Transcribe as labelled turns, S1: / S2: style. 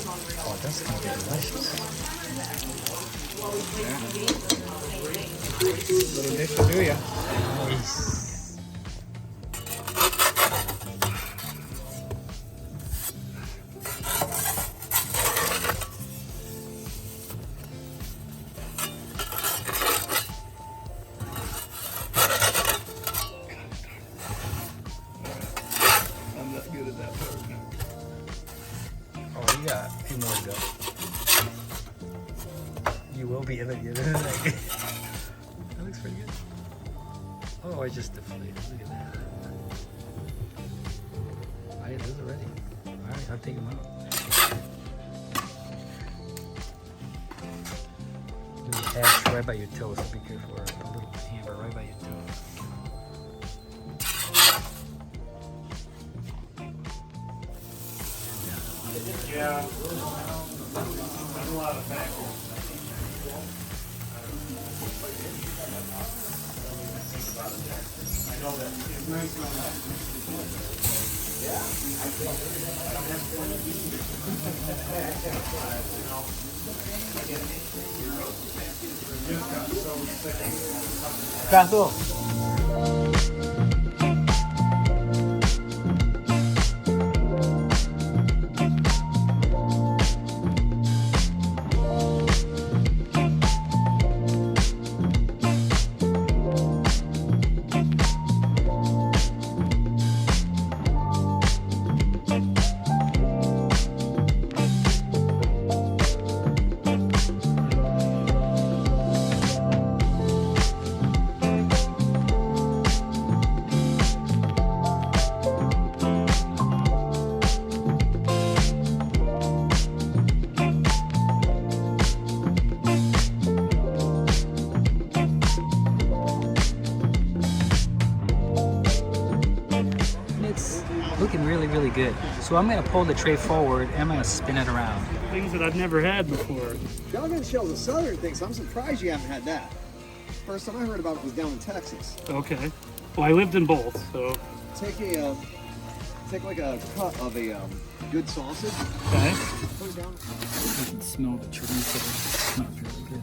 S1: Oh, that's gonna be delicious.
S2: Little dish will do ya.
S1: Nice.
S2: I'm not good at that part.
S1: Oh, you got a few more to go. You will be able to get it. That looks pretty good. Oh, I just deflated. Look at that. Alright, those are ready. Alright, I'll take them out. There's a hash right by your toe, so be careful. Or a little hammer right by your toe.
S2: Yeah. There's a lot of factors. I know that. It's nice on that. Yeah.
S1: Gato. It's looking really, really good. So I'm gonna pull the tray forward and I'm gonna spin it around.
S2: Things that I've never had before.
S3: Shotgun shell's a southern thing, so I'm surprised you haven't had that. First time I heard about it was down in Texas.
S2: Okay. Well, I lived in both, so.
S3: Take like a cut of a good sausage.
S2: Okay.
S3: Put it down.
S1: You can smell the chorizo. It smells really good.